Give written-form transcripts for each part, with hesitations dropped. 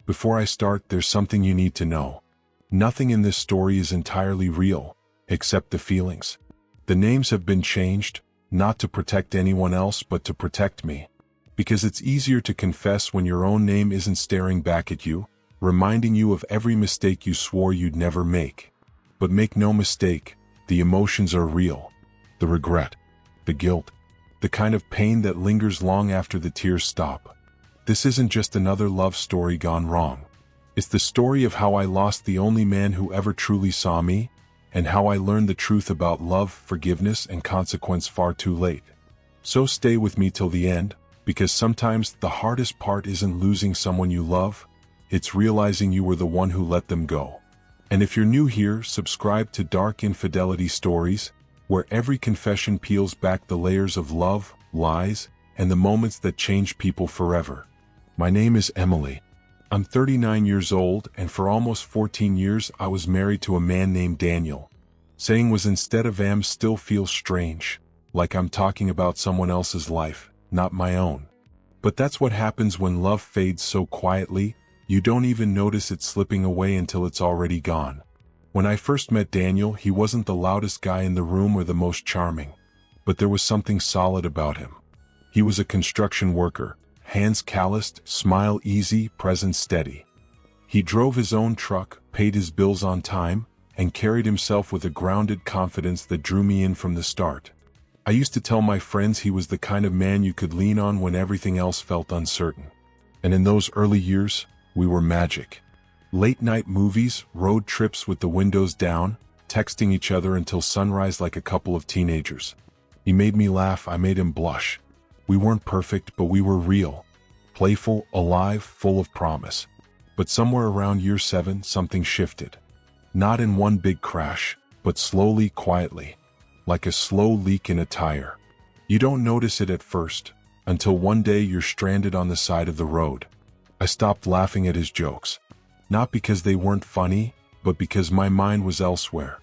Before I start, there's something you need to know. Nothing in this story is entirely real, except the feelings. The names have been changed, not to protect anyone else but to protect me. Because it's easier to confess when your own name isn't staring back at you, reminding you of every mistake you swore you'd never make. But make no mistake, the emotions are real. The regret, the guilt, the kind of pain that lingers long after the tears stop. This isn't just another love story gone wrong. It's the story of how I lost the only man who ever truly saw me, and how I learned the truth about love, forgiveness, and consequence far too late. So stay with me till the end, because sometimes the hardest part isn't losing someone you love, it's realizing you were the one who let them go. And if you're new here, subscribe to Dark Infidelity Stories, where every confession peels back the layers of love, lies, and the moments that change people forever. My name is Emily. I'm 39 years old, and for almost 14 years I was married to a man named Daniel. Saying was instead of am still feels strange, like I'm talking about someone else's life, not my own. But that's what happens when love fades so quietly, you don't even notice it slipping away until it's already gone. When I first met Daniel, he wasn't the loudest guy in the room or the most charming, but there was something solid about him. He was a construction worker, hands calloused, smile easy, presence steady. He drove his own truck, paid his bills on time, and carried himself with a grounded confidence that drew me in from the start. I used to tell my friends he was the kind of man you could lean on when everything else felt uncertain. And in those early years, we were magic. Late-night movies, road trips with the windows down, texting each other until sunrise like a couple of teenagers. He made me laugh, I made him blush. We weren't perfect, but we were real. Playful, alive, full of promise. But somewhere around year 7, something shifted. Not in one big crash, but slowly, quietly. Like a slow leak in a tire. You don't notice it at first, until one day you're stranded on the side of the road. I stopped laughing at his jokes. Not because they weren't funny, but because my mind was elsewhere.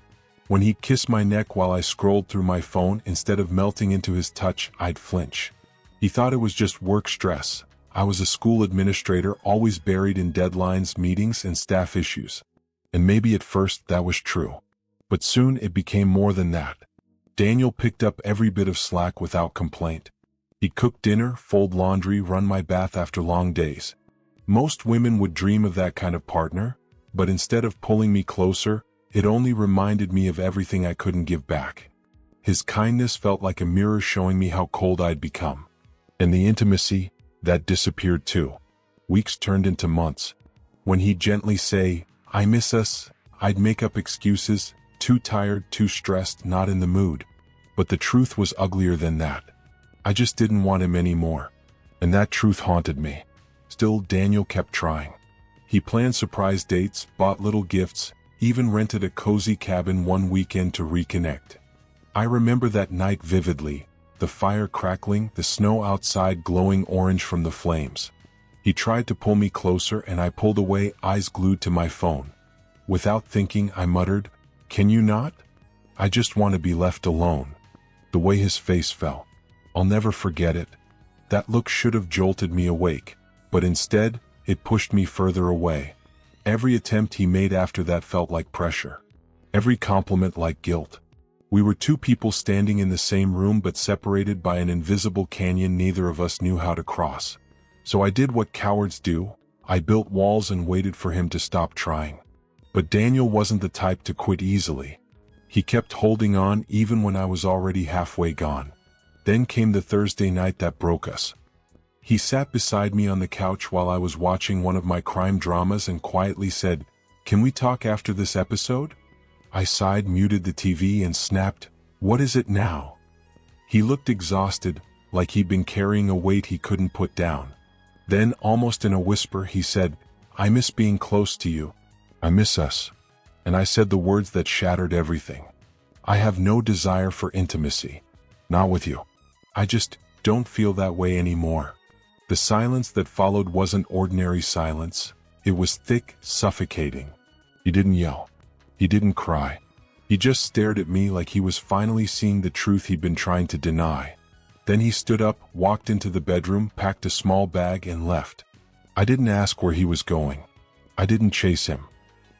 When he'd kiss my neck while I scrolled through my phone, instead of melting into his touch, I'd flinch. He thought it was just work stress. I was a school administrator, always buried in deadlines, meetings, and staff issues. And maybe at first that was true. But soon it became more than that. Daniel picked up every bit of slack without complaint. He'd cook dinner, fold laundry, run my bath after long days. Most women would dream of that kind of partner, but instead of pulling me closer, it only reminded me of everything I couldn't give back. His kindness felt like a mirror showing me how cold I'd become. And the intimacy, that disappeared too. Weeks turned into months. When he'd gently say, "I miss us," I'd make up excuses, too tired, too stressed, not in the mood. But the truth was uglier than that. I just didn't want him anymore. And that truth haunted me. Still, Daniel kept trying. He planned surprise dates, bought little gifts, even rented a cozy cabin one weekend to reconnect. I remember that night vividly, the fire crackling, the snow outside glowing orange from the flames. He tried to pull me closer and I pulled away, eyes glued to my phone. Without thinking, I muttered, "Can you not? I just want to be left alone." The way his face fell. I'll never forget it. That look should have jolted me awake, but instead, it pushed me further away. Every attempt he made after that felt like pressure. Every compliment like guilt. We were two people standing in the same room but separated by an invisible canyon neither of us knew how to cross. So I did what cowards do. I built walls and waited for him to stop trying. But Daniel wasn't the type to quit easily. He kept holding on even when I was already halfway gone. Then came the Thursday night that broke us. He sat beside me on the couch while I was watching one of my crime dramas and quietly said, "Can we talk after this episode?" I sighed, muted the TV, and snapped, "What is it now?" He looked exhausted, like he'd been carrying a weight he couldn't put down. Then, almost in a whisper, he said, "I miss being close to you. I miss us." And I said the words that shattered everything. "I have no desire for intimacy. Not with you. I just don't feel that way anymore." The silence that followed wasn't ordinary silence. It was thick, suffocating. He didn't yell. He didn't cry. He just stared at me like he was finally seeing the truth he'd been trying to deny. Then he stood up, walked into the bedroom, packed a small bag, and left. I didn't ask where he was going. I didn't chase him.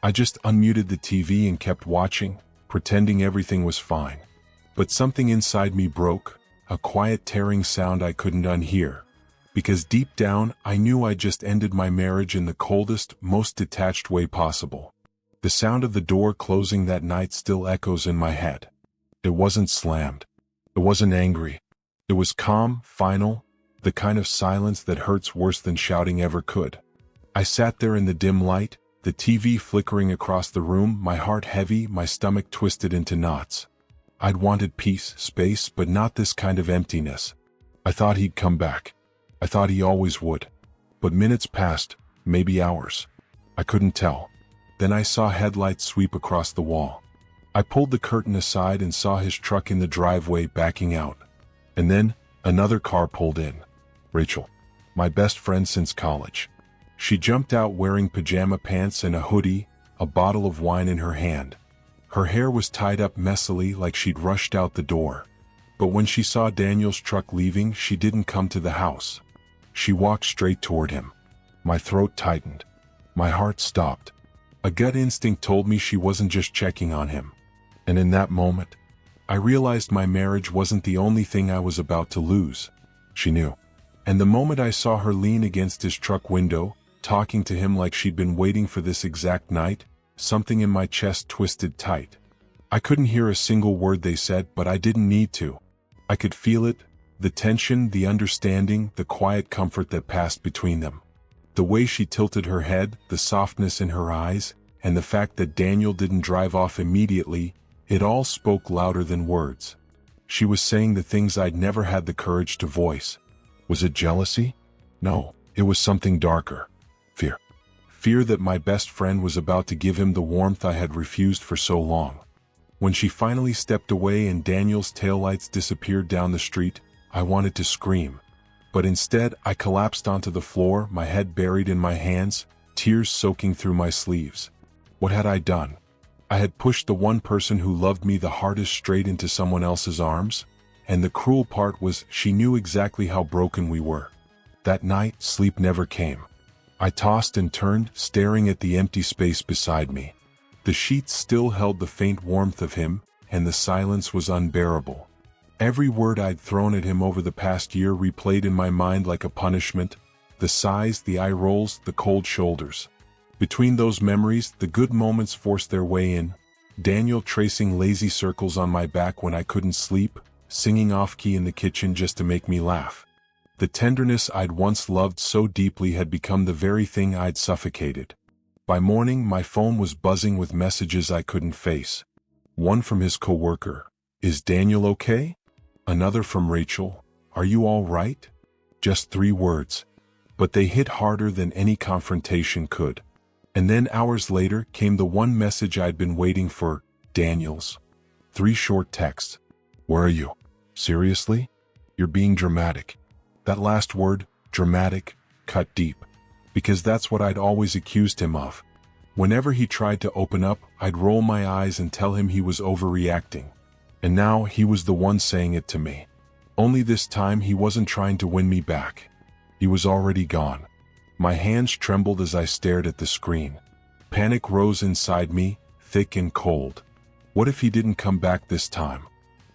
I just unmuted the TV and kept watching, pretending everything was fine. But something inside me broke, a quiet tearing sound I couldn't unhear. Because deep down, I knew I'd just ended my marriage in the coldest, most detached way possible. The sound of the door closing that night still echoes in my head. It wasn't slammed. It wasn't angry. It was calm, final, the kind of silence that hurts worse than shouting ever could. I sat there in the dim light, the TV flickering across the room, my heart heavy, my stomach twisted into knots. I'd wanted peace, space, but not this kind of emptiness. I thought he'd come back. I thought he always would. But minutes passed, maybe hours. I couldn't tell. Then I saw headlights sweep across the wall. I pulled the curtain aside and saw his truck in the driveway backing out. And then, another car pulled in. Rachel, my best friend since college. She jumped out wearing pajama pants and a hoodie, a bottle of wine in her hand. Her hair was tied up messily like she'd rushed out the door. But when she saw Daniel's truck leaving, she didn't come to the house. She walked straight toward him. My throat tightened. My heart stopped. A gut instinct told me she wasn't just checking on him. And in that moment, I realized my marriage wasn't the only thing I was about to lose. She knew. And the moment I saw her lean against his truck window, talking to him like she'd been waiting for this exact night, something in my chest twisted tight. I couldn't hear a single word they said, but I didn't need to. I could feel it, the tension, the understanding, the quiet comfort that passed between them. The way she tilted her head, the softness in her eyes, and the fact that Daniel didn't drive off immediately, it all spoke louder than words. She was saying the things I'd never had the courage to voice. Was it jealousy? No, it was something darker. Fear. Fear that my best friend was about to give him the warmth I had refused for so long. When she finally stepped away and Daniel's taillights disappeared down the street, I wanted to scream. But instead, I collapsed onto the floor, my head buried in my hands, tears soaking through my sleeves. What had I done? I had pushed the one person who loved me the hardest straight into someone else's arms, and the cruel part was she knew exactly how broken we were. That night, sleep never came. I tossed and turned, staring at the empty space beside me. The sheets still held the faint warmth of him, and the silence was unbearable. Every word I'd thrown at him over the past year replayed in my mind like a punishment, the sighs, the eye rolls, the cold shoulders. Between those memories, the good moments forced their way in, Daniel tracing lazy circles on my back when I couldn't sleep, singing off-key in the kitchen just to make me laugh. The tenderness I'd once loved so deeply had become the very thing I'd suffocated. By morning, my phone was buzzing with messages I couldn't face. One from his coworker, "Is Daniel okay?" Another from Rachel, "Are you all right?" Just 3 words. But they hit harder than any confrontation could. And then hours later came the one message I'd been waiting for, Daniel's. 3 short texts. "Where are you? Seriously? You're being dramatic." That last word, dramatic, cut deep. Because that's what I'd always accused him of. Whenever he tried to open up, I'd roll my eyes and tell him he was overreacting. And now he was the one saying it to me. Only this time he wasn't trying to win me back. He was already gone. My hands trembled as I stared at the screen. Panic rose inside me, thick and cold. What if he didn't come back this time?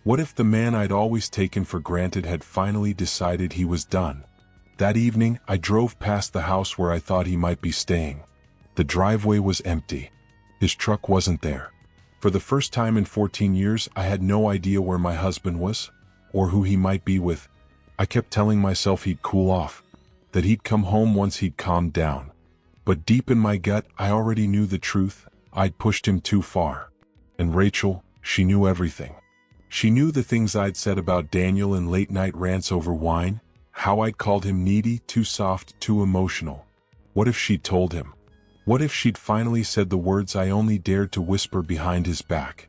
What if the man I'd always taken for granted had finally decided he was done? That evening, I drove past the house where I thought he might be staying. The driveway was empty. His truck wasn't there. For the first time in 14 years, I had no idea where my husband was, or who he might be with. I kept telling myself he'd cool off, that he'd come home once he'd calmed down. But deep in my gut, I already knew the truth. I'd pushed him too far. And Rachel, she knew everything. She knew the things I'd said about Daniel in late-night rants over wine, how I'd called him needy, too soft, too emotional. What if she'd told him? What if she'd finally said the words I only dared to whisper behind his back?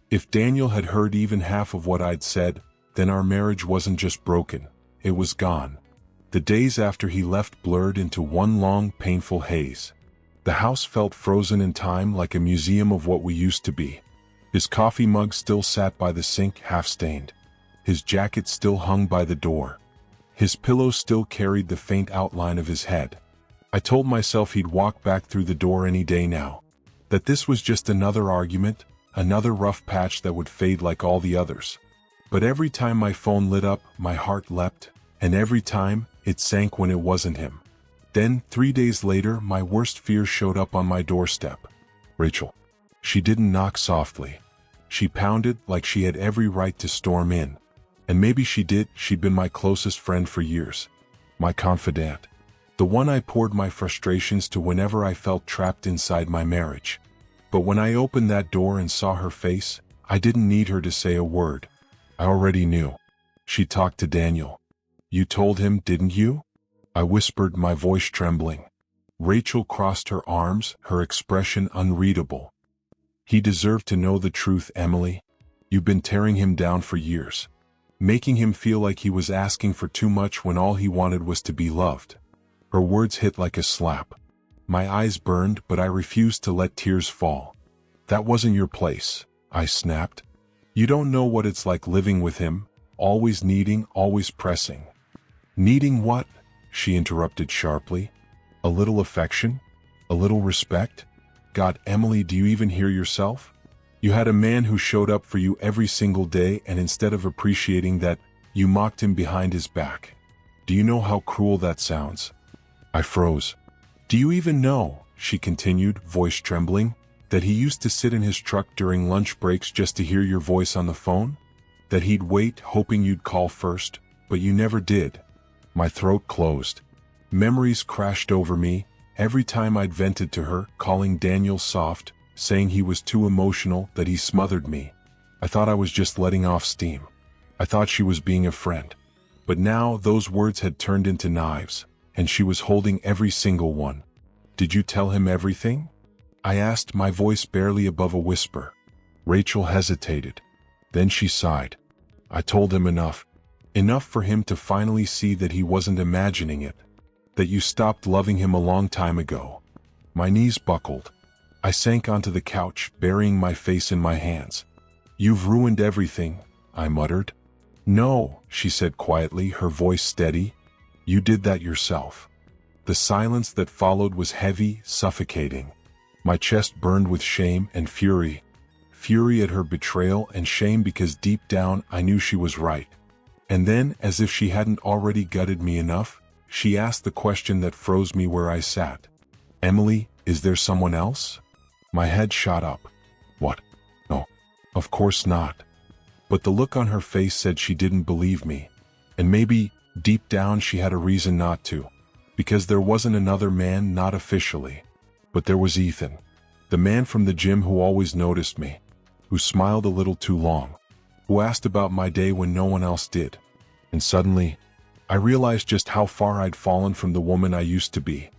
If Daniel had heard even half of what I'd said, then our marriage wasn't just broken, it was gone. The days after he left blurred into one long, painful haze. The house felt frozen in time, like a museum of what we used to be. His coffee mug still sat by the sink, half-stained. His jacket still hung by the door. His pillow still carried the faint outline of his head. I told myself he'd walk back through the door any day now. That this was just another argument, another rough patch that would fade like all the others. But every time my phone lit up, my heart leapt, and every time, it sank when it wasn't him. Then, 3 days later, my worst fear showed up on my doorstep. Rachel. She didn't knock softly. She pounded like she had every right to storm in. And maybe she did. She'd been my closest friend for years. My confidant. The one I poured my frustrations to whenever I felt trapped inside my marriage. But when I opened that door and saw her face, I didn't need her to say a word. I already knew. She talked to Daniel. You told him, didn't you? I whispered, my voice trembling. Rachel crossed her arms, her expression unreadable. He deserved to know the truth, Emily. You've been tearing him down for years. Making him feel like he was asking for too much when all he wanted was to be loved. Her words hit like a slap. My eyes burned, but I refused to let tears fall. That wasn't your place, I snapped. You don't know what it's like living with him, always needing, always pressing. Needing what? She interrupted sharply. A little affection? A little respect? God, Emily, do you even hear yourself? You had a man who showed up for you every single day, and instead of appreciating that, you mocked him behind his back. Do you know how cruel that sounds? I froze. Do you even know, she continued, voice trembling, that he used to sit in his truck during lunch breaks just to hear your voice on the phone? That he'd wait, hoping you'd call first, but you never did. My throat closed. Memories crashed over me. Every time I'd vented to her, calling Daniel soft, saying he was too emotional, that he smothered me. I thought I was just letting off steam. I thought she was being a friend. But now those words had turned into knives, and she was holding every single one. Did you tell him everything? I asked, my voice barely above a whisper. Rachel hesitated. Then she sighed. I told him enough. Enough for him to finally see that he wasn't imagining it. That you stopped loving him a long time ago. My knees buckled. I sank onto the couch, burying my face in my hands. You've ruined everything, I muttered. No, she said quietly, her voice steady. You did that yourself. The silence that followed was heavy, suffocating. My chest burned with shame and fury. Fury at her betrayal and shame because deep down I knew she was right. And then, as if she hadn't already gutted me enough, she asked the question that froze me where I sat. Emily, is there someone else? My head shot up. What? No, of course not. But the look on her face said she didn't believe me. And maybe, deep down, she had a reason not to. Because there wasn't another man, not officially. But there was Ethan. The man from the gym who always noticed me. Who smiled a little too long. Who asked about my day when no one else did. And suddenly, I realized just how far I'd fallen from the woman I used to be.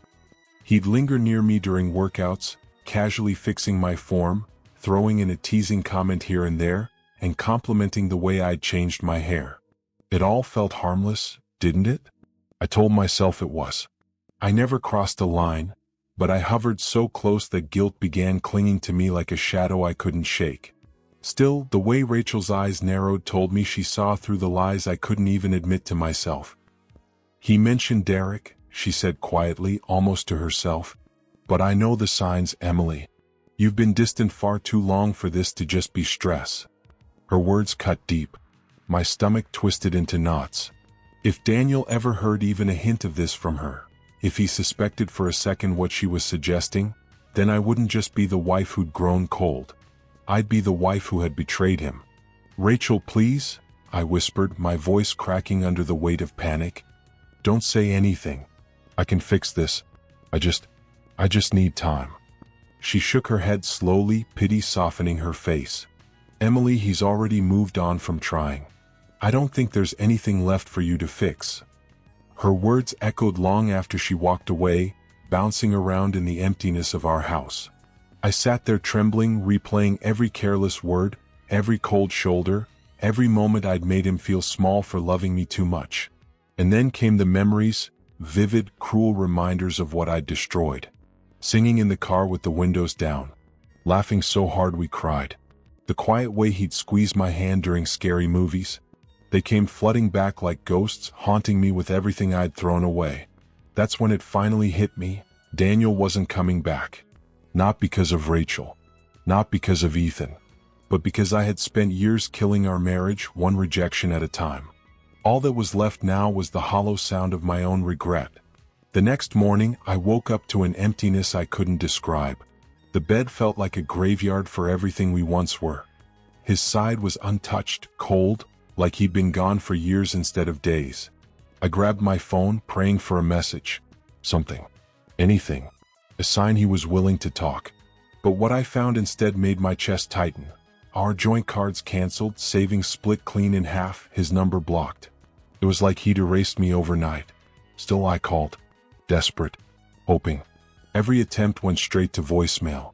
He'd linger near me during workouts, casually fixing my form, throwing in a teasing comment here and there, and complimenting the way I'd changed my hair. It all felt harmless, didn't it? I told myself it was. I never crossed a line, but I hovered so close that guilt began clinging to me like a shadow I couldn't shake. Still, the way Rachel's eyes narrowed told me she saw through the lies I couldn't even admit to myself. He mentioned Derek, she said quietly, almost to herself. But I know the signs, Emily. You've been distant far too long for this to just be stress. Her words cut deep. My stomach twisted into knots. If Daniel ever heard even a hint of this from her, if he suspected for a second what she was suggesting, then I wouldn't just be the wife who'd grown cold. I'd be the wife who had betrayed him. Rachel, please, I whispered, my voice cracking under the weight of panic. Don't say anything. I can fix this. I just need time. She shook her head slowly, pity softening her face. Emily, he's already moved on from trying. I don't think there's anything left for you to fix. Her words echoed long after she walked away, bouncing around in the emptiness of our house. I sat there trembling, replaying every careless word, every cold shoulder, every moment I'd made him feel small for loving me too much. And then came the memories, vivid, cruel reminders of what I'd destroyed. Singing in the car with the windows down. Laughing so hard we cried. The quiet way he'd squeeze my hand during scary movies. They came flooding back like ghosts, haunting me with everything I'd thrown away. That's when it finally hit me. Daniel wasn't coming back. Not because of Rachel. Not because of Ethan. But because I had spent years killing our marriage, one rejection at a time. All that was left now was the hollow sound of my own regret. The next morning, I woke up to an emptiness I couldn't describe. The bed felt like a graveyard for everything we once were. His side was untouched, cold, like he'd been gone for years instead of days. I grabbed my phone, praying for a message. Something. Anything. A sign he was willing to talk. But what I found instead made my chest tighten. Our joint cards canceled, savings split clean in half, his number blocked. It was like he'd erased me overnight. Still I called. Desperate. Hoping. Every attempt went straight to voicemail.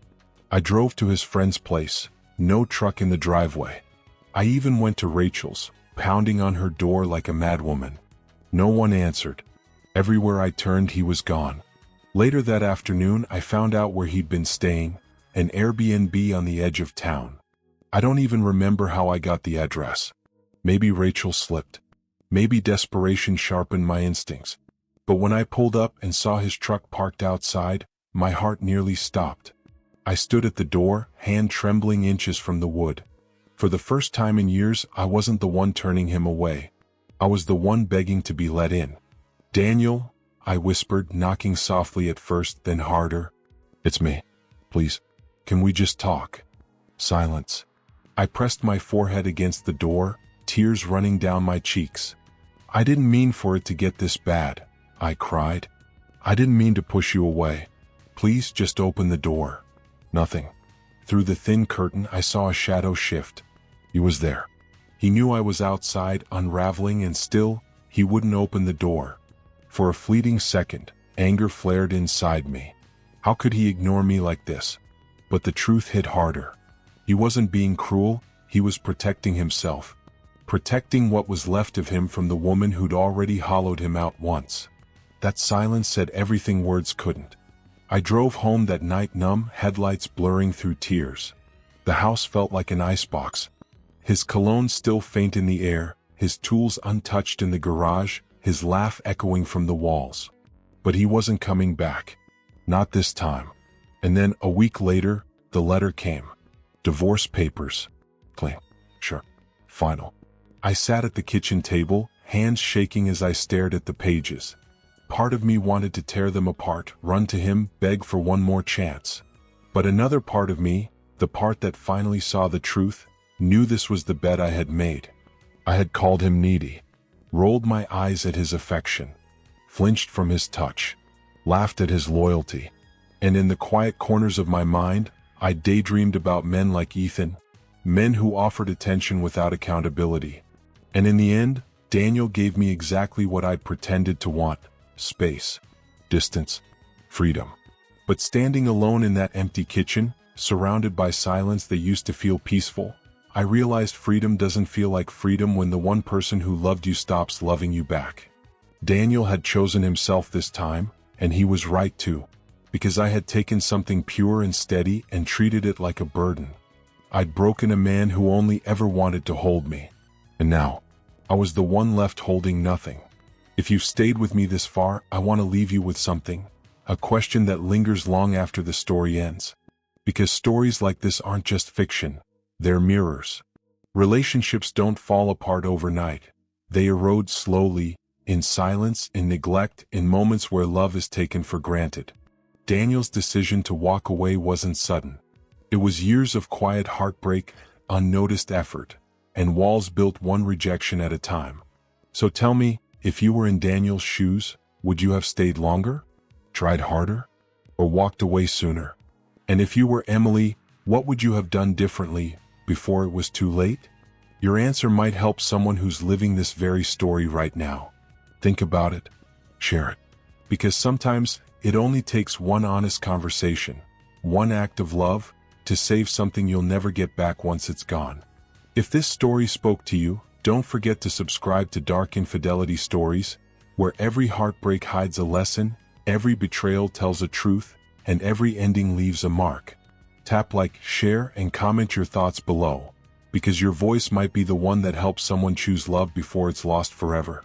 I drove to his friend's place. No truck in the driveway. I even went to Rachel's, pounding on her door like a madwoman. No one answered. Everywhere I turned, he was gone. Later that afternoon, I found out where he'd been staying, an Airbnb on the edge of town. I don't even remember how I got the address. Maybe Rachel slipped. Maybe desperation sharpened my instincts. But when I pulled up and saw his truck parked outside, my heart nearly stopped. I stood at the door, hand trembling inches from the wood. For the first time in years, I wasn't the one turning him away. I was the one begging to be let in. "Daniel," I whispered, knocking softly at first, then harder. "It's me. Please, can we just talk?" Silence. I pressed my forehead against the door, tears running down my cheeks. "I didn't mean for it to get this bad," I cried. "I didn't mean to push you away. Please just open the door." Nothing. Through the thin curtain, I saw a shadow shift. He was there. He knew I was outside, unraveling, and still, he wouldn't open the door. For a fleeting second, anger flared inside me. How could he ignore me like this? But the truth hit harder. He wasn't being cruel, he was protecting himself. Protecting what was left of him from the woman who'd already hollowed him out once. That silence said everything words couldn't. I drove home that night numb, headlights blurring through tears. The house felt like an icebox. His cologne still faint in the air, his tools untouched in the garage, his laugh echoing from the walls. But he wasn't coming back. Not this time. And then, a week later, the letter came. Divorce papers. Clean. Sure. Final. I sat at the kitchen table, hands shaking as I stared at the pages. Part of me wanted to tear them apart, run to him, beg for one more chance. But another part of me, the part that finally saw the truth, knew this was the bet I had made. I had called him needy, rolled my eyes at his affection, flinched from his touch, laughed at his loyalty, and in the quiet corners of my mind, I daydreamed about men like Ethan, men who offered attention without accountability. And in the end, Daniel gave me exactly what I'd pretended to want: space, distance, freedom. But standing alone in that empty kitchen, surrounded by silence that used to feel peaceful, I realized freedom doesn't feel like freedom when the one person who loved you stops loving you back. Daniel had chosen himself this time, and he was right too, because I had taken something pure and steady and treated it like a burden. I'd broken a man who only ever wanted to hold me. And now, I was the one left holding nothing. If you've stayed with me this far, I want to leave you with something, a question that lingers long after the story ends. Because stories like this aren't just fiction, they're mirrors. Relationships don't fall apart overnight. They erode slowly, in silence, in neglect, in moments where love is taken for granted. Daniel's decision to walk away wasn't sudden. It was years of quiet heartbreak, unnoticed effort, and walls built one rejection at a time. So tell me, if you were in Daniel's shoes, would you have stayed longer, tried harder, or walked away sooner? And if you were Emily, what would you have done differently before it was too late? Your answer might help someone who's living this very story right now. Think about it. Share it. Because sometimes, it only takes one honest conversation, one act of love, to save something you'll never get back once it's gone. If this story spoke to you, don't forget to subscribe to Dark Infidelity Stories, where every heartbreak hides a lesson, every betrayal tells a truth, and every ending leaves a mark. Tap like, share, and comment your thoughts below, because your voice might be the one that helps someone choose love before it's lost forever.